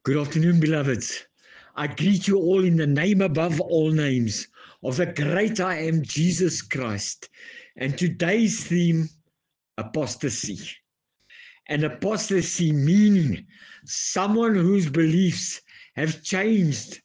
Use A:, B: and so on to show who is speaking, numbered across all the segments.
A: Good afternoon, beloveds. I greet you all in the name above all names of the great I am, Jesus Christ. And today's theme, apostasy. And apostasy meaning someone whose beliefs have changed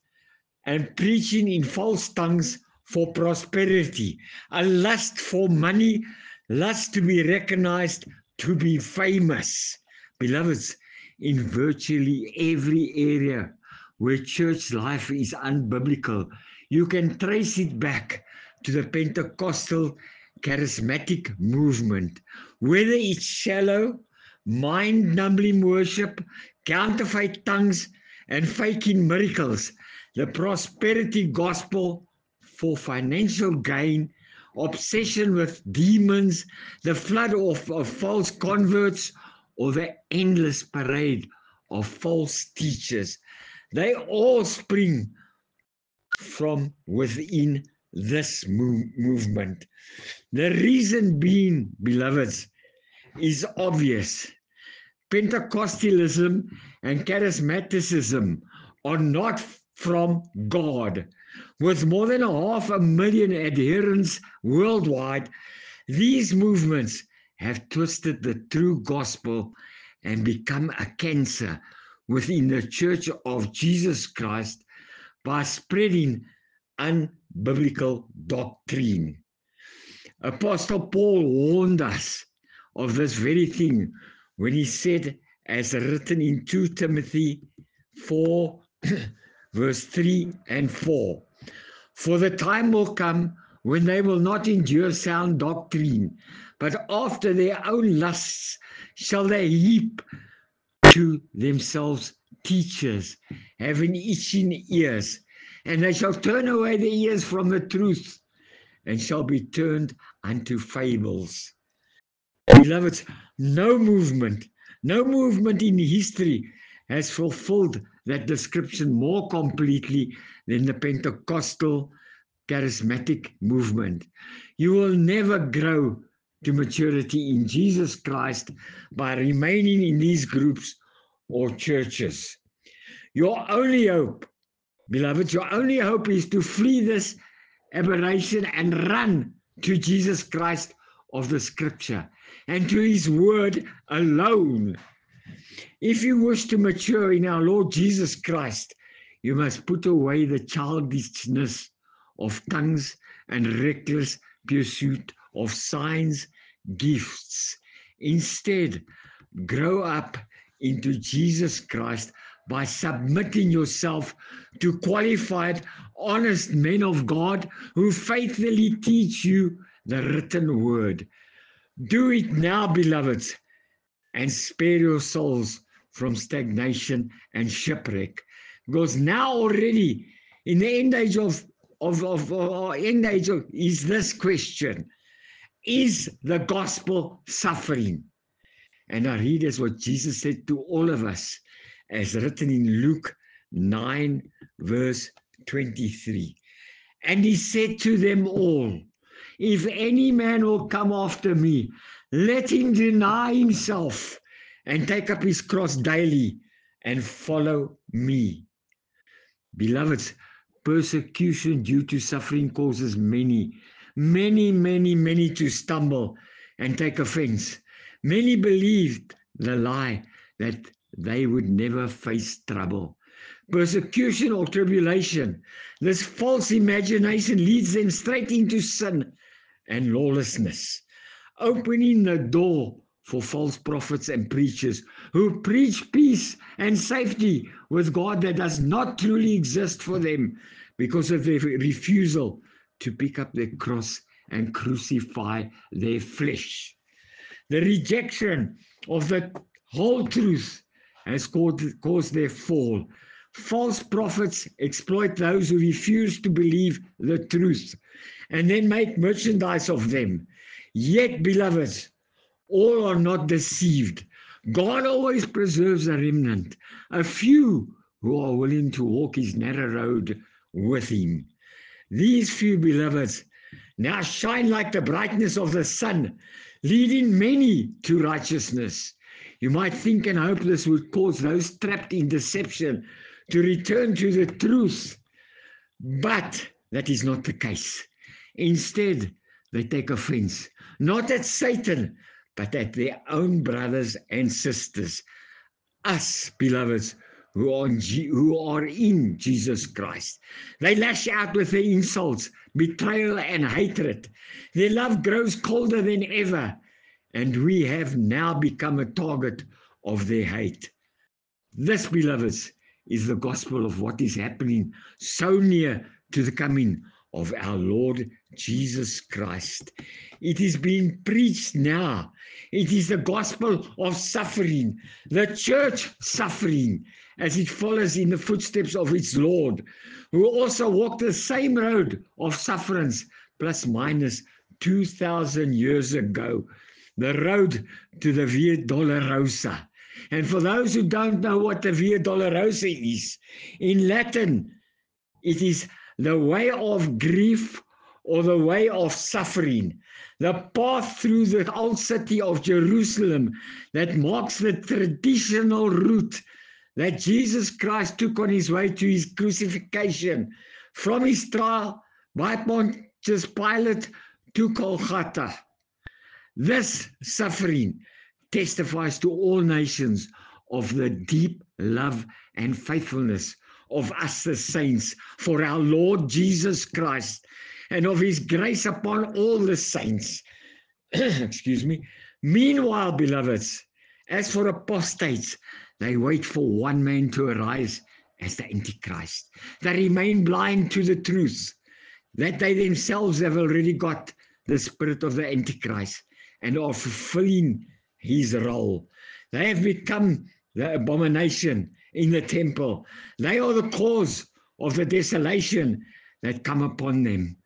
A: and preaching in false tongues for prosperity, a lust for money, lust to be recognized, to be famous. Beloveds, in virtually every area where church life is unbiblical, you can trace it back to the Pentecostal charismatic movement, whether it's shallow, mind-numbing worship, counterfeit tongues, and faking miracles, the prosperity gospel for financial gain, obsession with demons, the flood of false converts, or the endless parade of false teachers. They all spring from within this movement. The reason being, beloveds, is obvious. Pentecostalism and charismaticism are not from God. With more than 500,000 adherents worldwide, these movements have twisted the true gospel and become a cancer within the Church of Jesus Christ by spreading unbiblical doctrine. Apostle Paul warned us of this very thing when he said, as written in 2 Timothy 4, verse 3 and 4, for the time will come when they will not endure sound doctrine, but after their own lusts shall they heap to themselves teachers, having itching ears, and they shall turn away their ears from the truth, and shall be turned unto fables. Beloveds, no movement in history has fulfilled that description more completely than the Pentecostal charismatic movement. You will never grow to maturity in Jesus Christ by remaining in these groups or churches. Your only hope, beloveds, your only hope is to flee this aberration and run to Jesus Christ of the Scripture and to His Word alone. If you wish to mature in our Lord Jesus Christ, you must put away the childishness of tongues and reckless pursuit of signs, gifts. Instead, grow up into Jesus Christ by submitting yourself to qualified, honest men of God who faithfully teach you the written word. Do it now, beloveds, and spare your souls from stagnation and shipwreck. Because now already, in the end age is this question: is the gospel suffering? And I read as what Jesus said to all of us, as written in Luke 9, verse 23. And he said to them all, if any man will come after me, let him deny himself and take up his cross daily and follow me. Beloveds, persecution due to suffering causes many to stumble and take offense. Many believed the lie that they would never face trouble. Persecution or tribulation, this false imagination leads them straight into sin and lawlessness, opening the door for false prophets and preachers who preach peace and safety with God that does not truly exist for them because of their refusal to pick up their cross and crucify their flesh. The rejection of the whole truth has caused their fall. False prophets exploit those who refuse to believe the truth and then make merchandise of them. Yet, beloveds, all are not deceived. God always preserves a remnant, a few who are willing to walk his narrow road with him. These few, beloveds, now shine like the brightness of the sun, leading many to righteousness. You might think and hope this would cause those trapped in deception to return to the truth, but that is not the case. Instead, they take offense, not at Satan, but at their own brothers and sisters, us, beloveds, who are in Jesus Christ. They lash out with their insults, betrayal, and hatred. Their love grows colder than ever, and we have now become a target of their hate. This, beloveds, is the gospel of what is happening so near to the coming of our Lord Jesus Christ. It is being preached now. It is the gospel of suffering, the church suffering, as it follows in the footsteps of its Lord, who also walked the same road of sufferance, plus minus 2,000 years ago, the road to the Via Dolorosa. And for those who don't know what the Via Dolorosa is, in Latin, it is the way of grief or the way of suffering, the path through the old city of Jerusalem that marks the traditional route that Jesus Christ took on his way to his crucifixion, from his trial by Pontius Pilate to Golgotha. This suffering testifies to all nations of the deep love and faithfulness of us the saints for our Lord Jesus Christ, and of his grace upon all the saints. Excuse me. Meanwhile, beloveds, as for apostates, they wait for one man to arise as the Antichrist. They remain blind to the truth that they themselves have already got the spirit of the Antichrist and are fulfilling his role. They have become the abomination in the temple. They are the cause of the desolation that come upon them.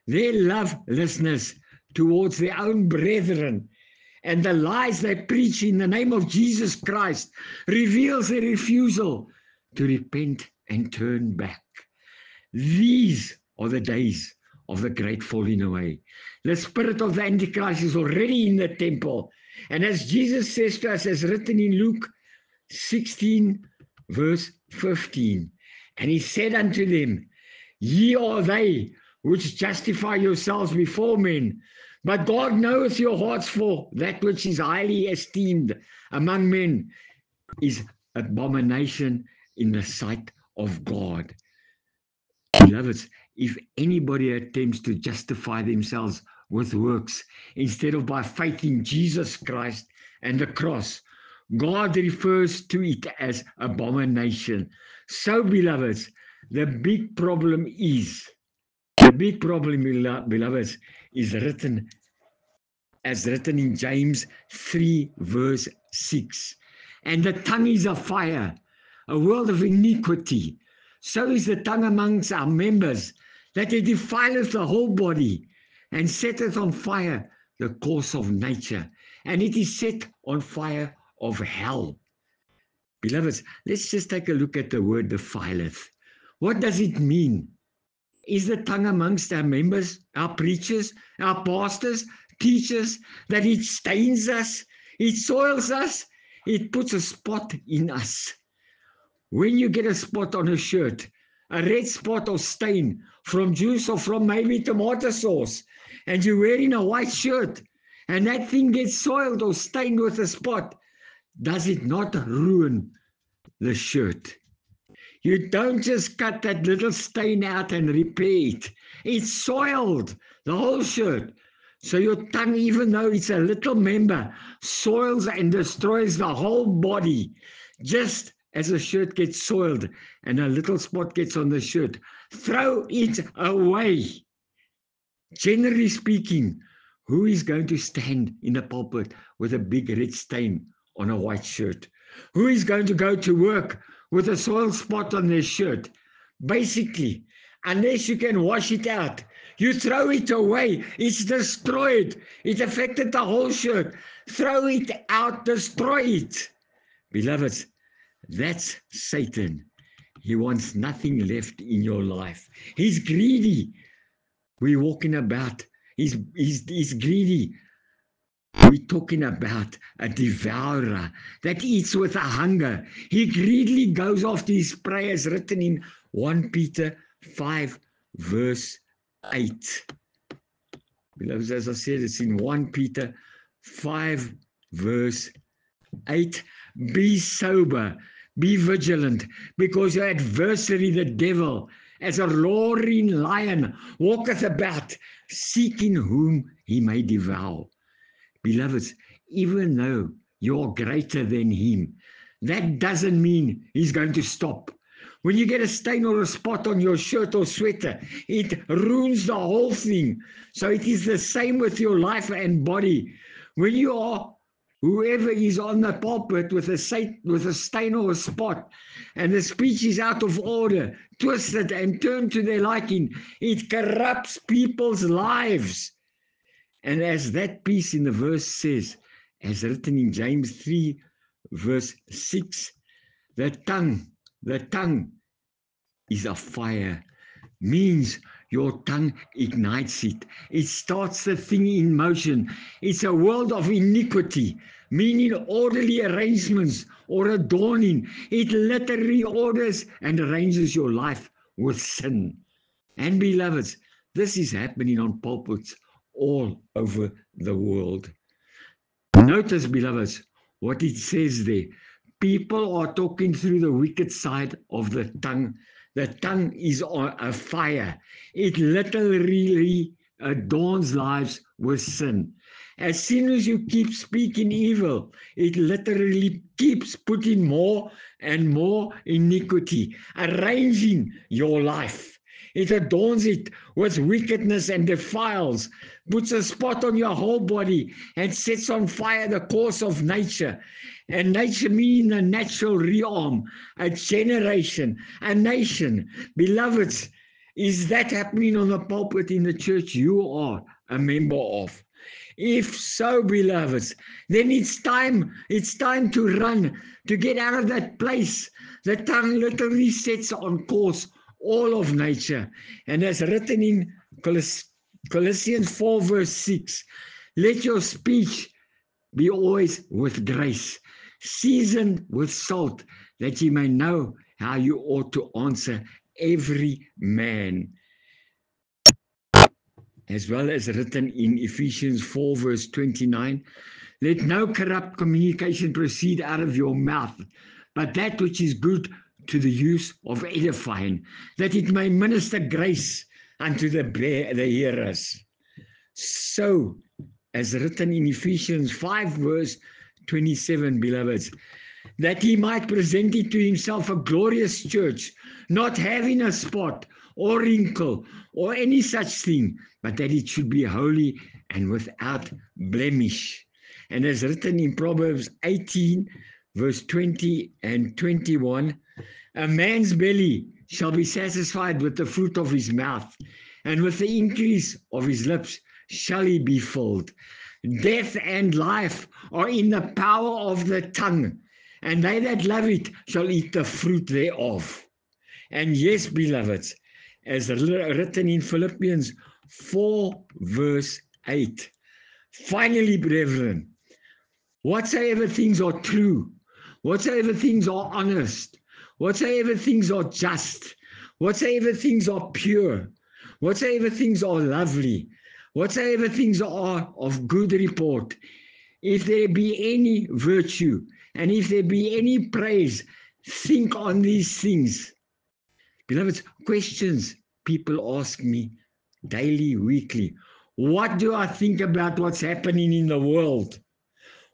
A: Their lovelessness towards their own brethren and the lies they preach in the name of Jesus Christ reveals their refusal to repent and turn back. These are the days of the great falling away. The spirit of the Antichrist is already in the temple. And as Jesus says to us, as written in Luke 16, verse 15, and he said unto them, Ye are they which justify yourselves before men, but God knoweth your hearts, for that which is highly esteemed among men is abomination in the sight of God. Beloveds, if anybody attempts to justify themselves with works instead of by faith in Jesus Christ and the cross, God refers to it as abomination. So, beloveds, the big problem, beloveds, is written in James 3, verse 6. And the tongue is a fire, a world of iniquity. So is the tongue amongst our members, that it defileth the whole body, and setteth on fire the course of nature, and it is set on fire of hell. Beloveds, let's just take a look at the word defileth. What does it mean? Is the tongue amongst our members, our preachers, our pastors, teachers, that it stains us, it soils us, it puts a spot in us? When you get a spot on a shirt, a red spot or stain from juice or from maybe tomato sauce, and you're wearing a white shirt, and that thing gets soiled or stained with a spot, does it not ruin the shirt? You don't just cut that little stain out and repair it. It's soiled, the whole shirt. So your tongue, even though it's a little member, soils and destroys the whole body. Just as a shirt gets soiled and a little spot gets on the shirt, throw it away. Generally speaking, who is going to stand in the pulpit with a big red stain on a white shirt? Who is going to go to work with a soiled spot on their shirt? Basically, unless you can wash it out, you throw it away. It's destroyed. It affected the whole shirt. Throw it out, destroy it. Beloveds, that's Satan. He wants nothing left in your life. He's greedy. We're walking about. He's greedy. We're talking about a devourer that eats with a hunger. He greedily goes after his prey, as written in 1 Peter 5, verse 8. Beloved, as I said, it's in 1 Peter 5, verse 8. Be sober, be vigilant, because your adversary, the devil, as a roaring lion, walketh about, seeking whom he may devour. Beloveds, even though you're greater than him, that doesn't mean he's going to stop. When you get a stain or a spot on your shirt or sweater, it ruins the whole thing. So it is the same with your life and body. When you are whoever is on the pulpit with a stain or a spot, and the speech is out of order, twisted and turned to their liking, it corrupts people's lives. And as that piece in the verse says, as written in James 3, verse 6, the tongue is a fire, means your tongue ignites it. It starts the thing in motion. It's a world of iniquity, meaning orderly arrangements or adorning. It literally orders and arranges your life with sin. And beloveds, this is happening on pulpits all over the world. Notice, beloveds, what it says there. People are talking through the wicked side of the tongue. The tongue is a fire. It literally adorns lives with sin. As soon as you keep speaking evil, it literally keeps putting more and more iniquity, arranging your life. It adorns it with wickedness and defiles, puts a spot on your whole body, and sets on fire the course of nature. And nature meaning the natural realm, a generation, a nation. Beloveds, is that happening on the pulpit in the church you are a member of? If so, beloveds, then it's time to run, to get out of that place. The tongue literally sets on course all of nature. And as written in Colossians 4, verse 6, let your speech be always with grace, seasoned with salt, that ye may know how you ought to answer every man. As well as written in Ephesians 4, verse 29, let no corrupt communication proceed out of your mouth, but that which is good to the use of edifying, that it may minister grace unto the hearers. So, as written in Ephesians 5, verse 27, beloveds, that he might present it to himself a glorious church, not having a spot or wrinkle or any such thing, but that it should be holy and without blemish. And as written in Proverbs 18, verse 20 and 21, a man's belly shall be satisfied with the fruit of his mouth, and with the increase of his lips shall he be filled. Death and life are in the power of the tongue, and they that love it shall eat the fruit thereof. And yes, beloveds, as written in Philippians 4, verse 8, finally, brethren, whatsoever things are true, whatsoever things are honest, whatsoever things are just, whatsoever things are pure, whatsoever things are lovely, whatsoever things are of good report, if there be any virtue, and if there be any praise, think on these things. Beloveds, questions people ask me daily, weekly. What do I think about what's happening in the world?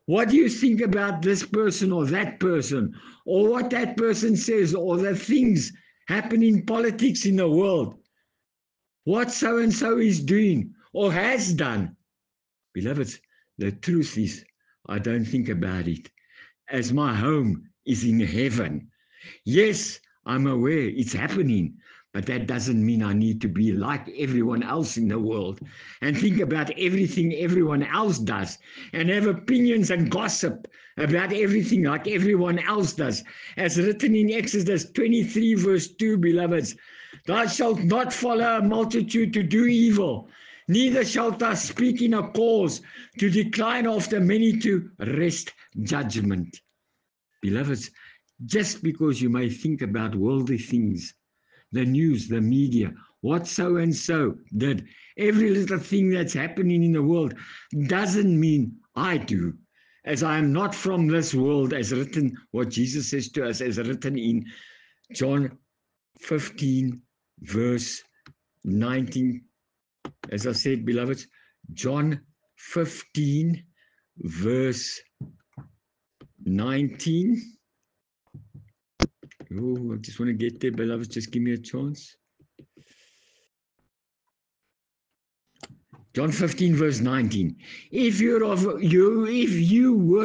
A: What do you think about this person or that person, or what that person says, or the things happening in politics in the world? What so-and-so is doing or has done? Beloveds, the truth is, I don't think about it, as my home is in heaven. Yes, I'm aware it's happening, but that doesn't mean I need to be like everyone else in the world and think about everything everyone else does and have opinions and gossip about everything like everyone else does. As written in Exodus 23, verse 2, beloveds, thou shalt not follow a multitude to do evil, Neither shalt thou speak in a cause to decline after many to wrest judgment. Beloveds, just because you may think about worldly things, the news, the media, what so and so did, every little thing that's happening in the world doesn't mean I do. As I am not from this world, as written, what Jesus says to us, as written in John 15, verse 19. As I said, beloveds, John 15, verse 19. Oh, I just want to get there, beloveds. Just give me a chance. John 15, verse 19. If you were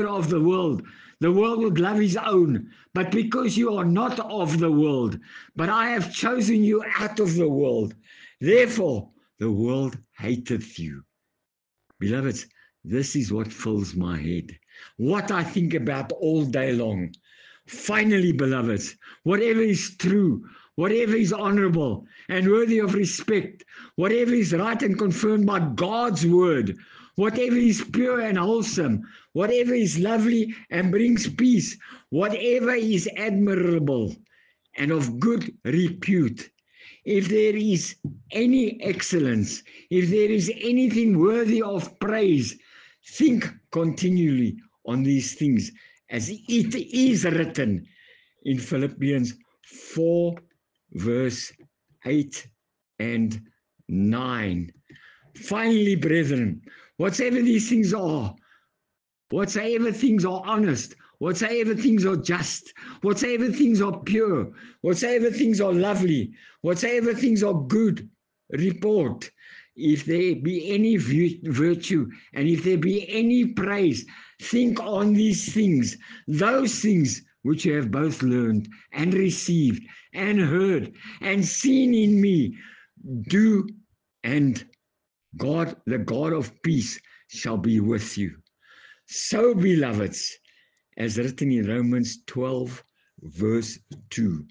A: of the world would love his own. But because you are not of the world, but I have chosen you out of the world, therefore the world hateth you. Beloveds, this is what fills my head, what I think about all day long. Finally, beloveds, whatever is true, whatever is honorable and worthy of respect, whatever is right and confirmed by God's word, whatever is pure and wholesome, whatever is lovely and brings peace, whatever is admirable and of good repute, if there is any excellence, if there is anything worthy of praise, think continually on these things, as it is written in Philippians 4, verse 8 and 9. Finally, brethren, whatsoever these things are, whatsoever things are honest, whatsoever things are just, whatsoever things are pure, whatsoever things are lovely, whatsoever things are good report, if there be any virtue and if there be any praise, think on these things, those things which you have both learned and received and heard and seen in me, do, and God, the God of peace, shall be with you. So, beloveds, as written in Romans 12, verse 2,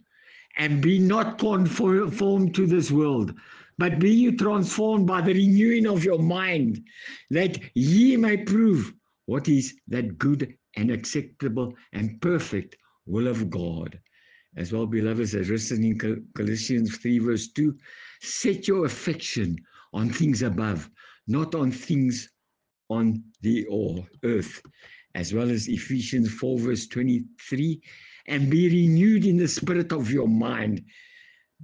A: and be not conformed to this world, but be you transformed by the renewing of your mind, that ye may prove what is that good and acceptable and perfect will of God. As well, beloveds, as written in Colossians 3, verse 2, set your affection on things above, not on things on the earth, as well as Ephesians 4, verse 23, and be renewed in the spirit of your mind,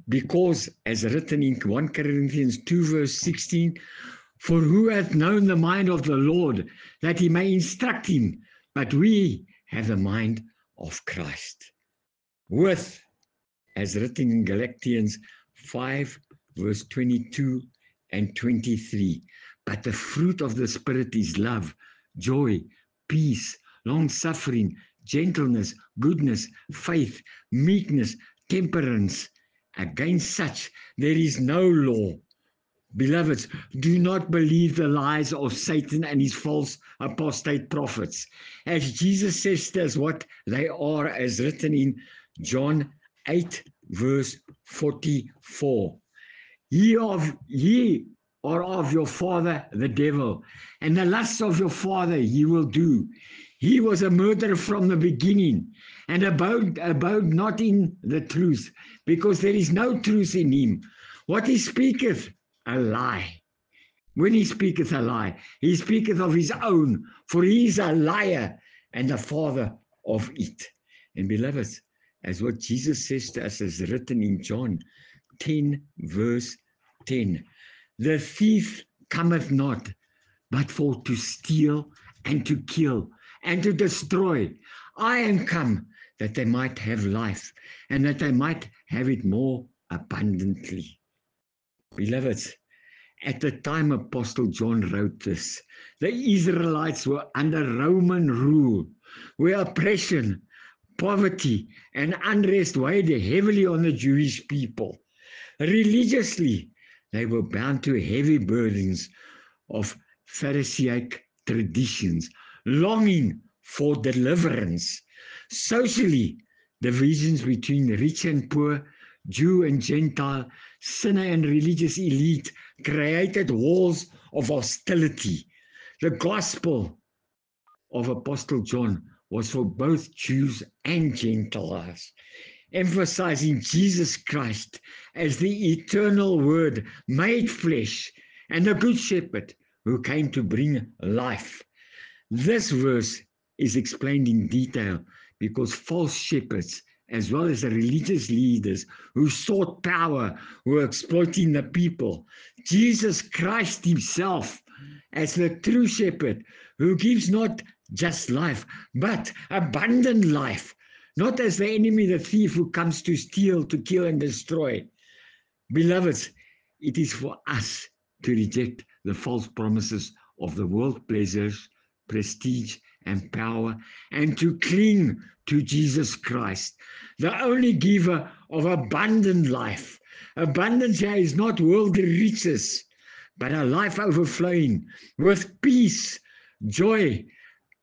A: because, as written in 1 Corinthians 2, verse 16, for who hath known the mind of the Lord, that he may instruct him? But we have the mind of Christ. With, as written in Galatians 5, verse 22 and 23, but the fruit of the Spirit is love, joy, peace, long-suffering, gentleness, goodness, faith, meekness, temperance. Against such there is no law. Beloveds, do not believe the lies of Satan and his false apostate prophets. As Jesus says to us what they are, as written in John 8, verse 44. Ye are of your father the devil, and the lusts of your father ye will do. He was a murderer from the beginning, and abode not in the truth, because there is no truth in him. What he speaketh, a lie. When he speaketh a lie, he speaketh of his own, for he is a liar and the father of it. And beloveds, as what Jesus says to us is written in John 10, verse 10, the thief cometh not, but for to steal and to kill and to destroy. I am come that they might have life, and that they might have it more abundantly. Beloveds, at the time Apostle John wrote this, the Israelites were under Roman rule, where oppression, poverty, and unrest weighed heavily on the Jewish people. Religiously, they were bound to heavy burdens of Pharisaic traditions, longing for deliverance. Socially, divisions between rich and poor, Jew and Gentile, sinner and religious elite created walls of hostility. The gospel of Apostle John was for both Jews and Gentiles, emphasizing Jesus Christ as the eternal Word made flesh and the Good Shepherd who came to bring life. This verse is explained in detail because false shepherds, as well as the religious leaders who sought power, were exploiting the people. Jesus Christ himself, as the true shepherd, who gives not just life, but abundant life, not as the enemy, the thief, who comes to steal, to kill, and destroy. Beloveds, it is for us to reject the false promises of the world pleasures, prestige, and power, and to cling to Jesus Christ, the only giver of abundant life. Abundance here is not worldly riches, but a life overflowing with peace, joy,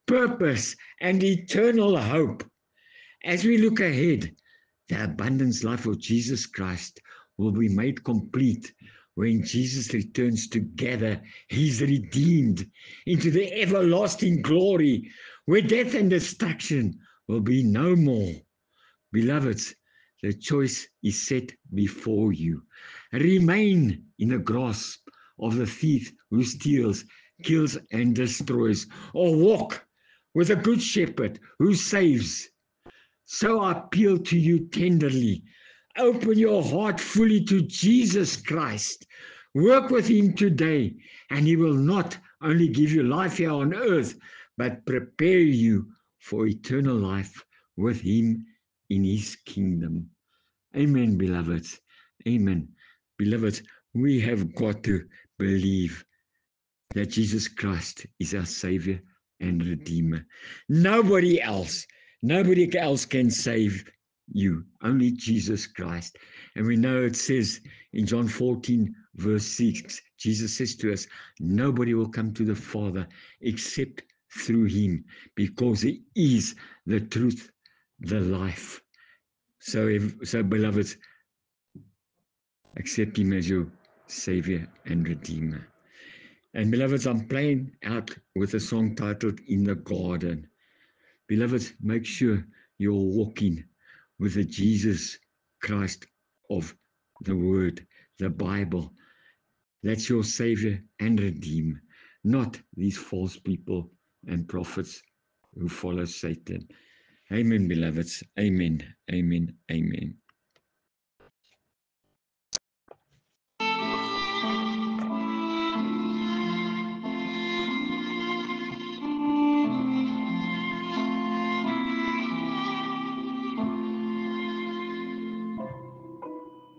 A: purpose, and eternal hope. As we look ahead, the abundance life of Jesus Christ will be made complete when Jesus returns to gather his redeemed into the everlasting glory, where death and destruction will be no more. Beloveds, the choice is set before you. Remain in the grasp of the thief who steals, kills, and destroys, or walk with a good shepherd who saves. So I appeal to you tenderly. Open your heart fully to Jesus Christ. Work with him today, and he will not only give you life here on earth, but prepare you for eternal life with him in his kingdom. Amen, beloveds. Amen. Beloveds, we have got to believe that Jesus Christ is our Savior and Redeemer. Nobody else can save you, only Jesus Christ. And we know it says in John 14, verse 6, Jesus says to us, nobody will come to the Father except through him, because he is the truth, the life. So beloveds, accept him as your Savior and Redeemer. And beloveds, I'm playing out with a song titled In the Garden. Beloveds, make sure you're walking with the Jesus Christ of the Word, the Bible. That's your Savior and Redeemer, not these false people and prophets who follow Satan. Amen, beloveds. Amen, amen, amen.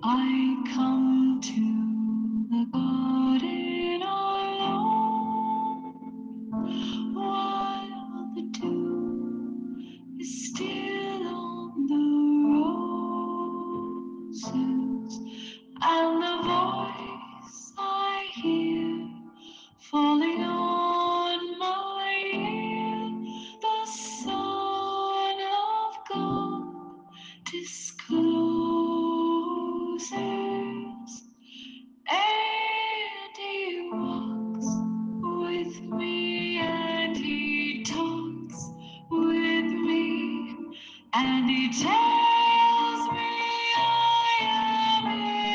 B: I come to the garden alone, while the dew is still on the roses, and the voice I hear falling on my ear, the Son of God discloses, and he walks with me, and he talks with me, and he tells me I am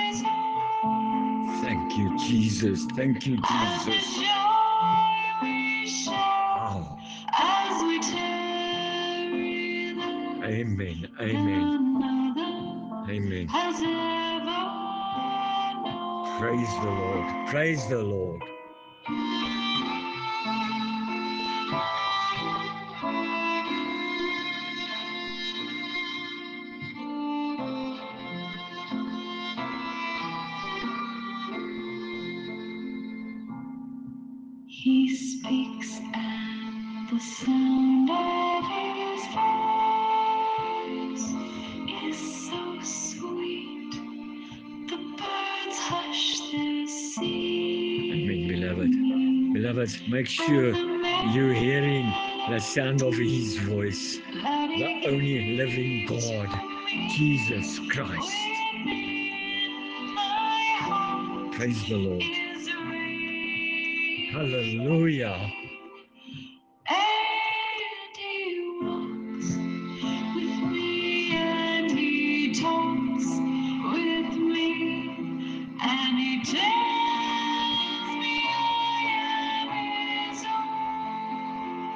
B: his own.
A: Thank you, Jesus. Thank you,
B: And the
A: Jesus.
B: joy we share
A: Wow.
B: as we tarry there,
A: Amen, amen,
B: none other
A: amen.
B: has ever known.
A: Praise the Lord. Praise the Lord.
B: He speaks, and the sound of his voice is so sweet. The birds hush their singing.
A: Amen, beloved. Beloveds, make sure you're hearing the sound of his voice, the only living God, Jesus Christ. Praise the Lord. Hallelujah.
B: And he walks with me, and he talks with me, and he tells me I am his own.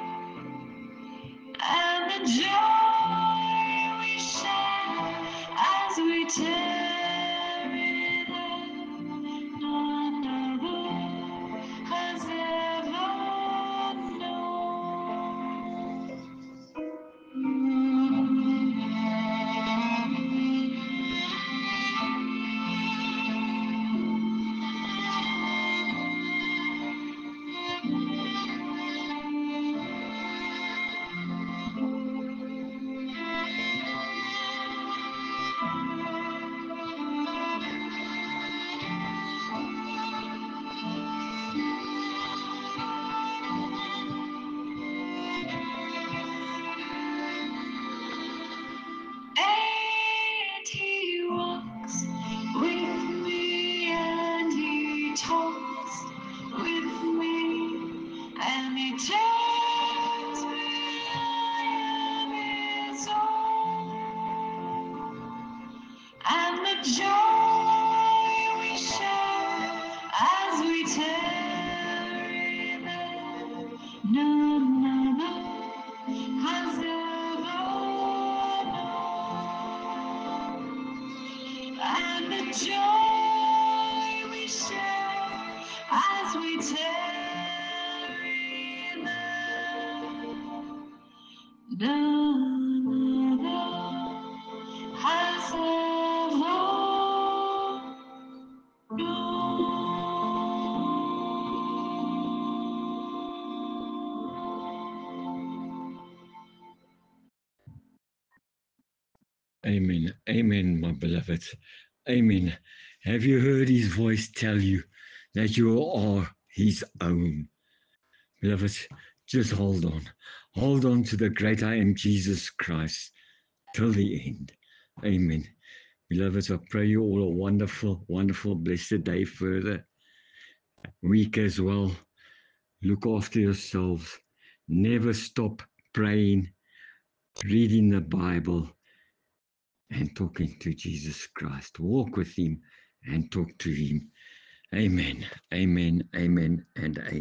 B: And the joy we share as we tarry there, none other has ever known. And he walks with me, and he talks with me, and he tells me I am his own. And the joy we share as we tarry there, none other has ever known. And the joy we share as we tarry there, none other has ever known.
A: Amen. Amen, my beloved. Amen. Have you heard his voice tell you that you are his own? Beloved, just hold on. Hold on to the great I am, Jesus Christ, till the end. Amen. Beloved, I pray you all a wonderful, wonderful, blessed day further. Week as well. Look after yourselves. Never stop praying, reading the Bible, and talking to Jesus Christ. Walk with him and talk to him. Amen. Amen. Amen. And amen.